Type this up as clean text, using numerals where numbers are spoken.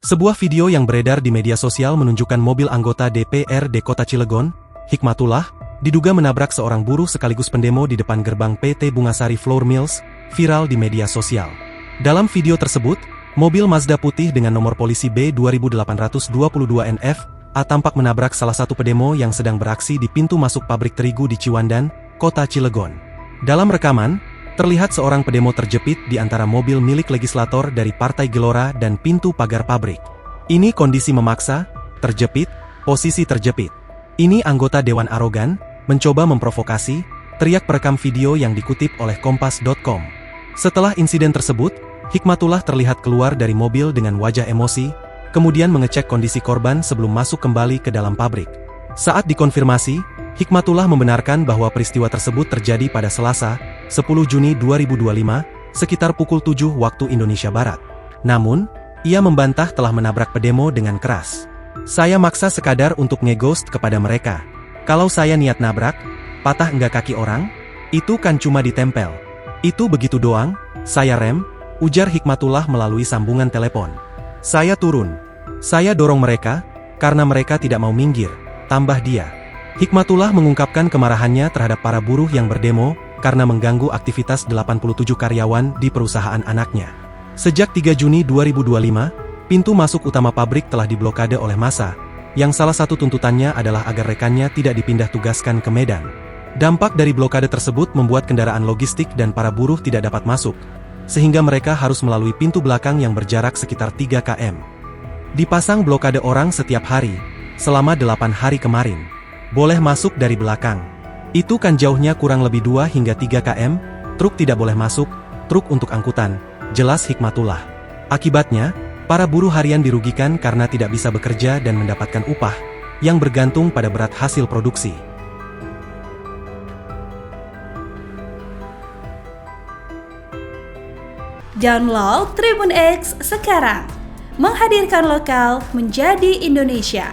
Sebuah video yang beredar di media sosial menunjukkan mobil anggota DPRD Kota Cilegon, Hikmatullah, diduga menabrak seorang buruh sekaligus pendemo di depan gerbang PT Bungasari Flour Mills, viral di media sosial. Dalam video tersebut, mobil Mazda putih dengan nomor polisi B2822NF tampak menabrak salah satu pendemo yang sedang beraksi di pintu masuk pabrik terigu di Ciwandan, Kota Cilegon. Dalam rekaman, terlihat seorang pendemo terjepit di antara mobil milik legislator dari Partai Gelora dan pintu pagar pabrik. Ini kondisi memaksa, terjepit, posisi terjepit. Ini anggota Dewan arogan, mencoba memprovokasi, teriak perekam video yang dikutip oleh Kompas.com. Setelah insiden tersebut, Hikmatullah terlihat keluar dari mobil dengan wajah emosi, kemudian mengecek kondisi korban sebelum masuk kembali ke dalam pabrik. Saat dikonfirmasi, Hikmatullah membenarkan bahwa peristiwa tersebut terjadi pada Selasa, 10 Juni 2025, sekitar pukul 7 waktu Indonesia Barat. Namun, ia membantah telah menabrak pendemo dengan keras. Saya maksa sekadar untuk ngeghost kepada mereka. Kalau saya niat nabrak, patah enggak kaki orang? Itu kan cuma ditempel. Itu begitu doang, saya rem, ujar Hikmatullah melalui sambungan telepon. Saya turun. Saya dorong mereka, karena mereka tidak mau minggir, tambah dia. Hikmatullah mengungkapkan kemarahannya terhadap para buruh yang berdemo, karena mengganggu aktivitas 87 karyawan di perusahaan anaknya. Sejak 3 Juni 2025, pintu masuk utama pabrik telah diblokade oleh massa, yang salah satu tuntutannya adalah agar rekannya tidak dipindah tugaskan ke Medan. Dampak dari blokade tersebut membuat kendaraan logistik dan para buruh tidak dapat masuk, sehingga mereka harus melalui pintu belakang yang berjarak sekitar 3 km. Dipasang blokade orang setiap hari, selama 8 hari kemarin. Boleh masuk dari belakang. Itu kan jauhnya kurang lebih 2 hingga 3 km, truk tidak boleh masuk, truk untuk angkutan, jelas Hikmatullah. Akibatnya, para buruh harian dirugikan karena tidak bisa bekerja dan mendapatkan upah, yang bergantung pada berat hasil produksi. Download Tribun X sekarang, menghadirkan lokal menjadi Indonesia.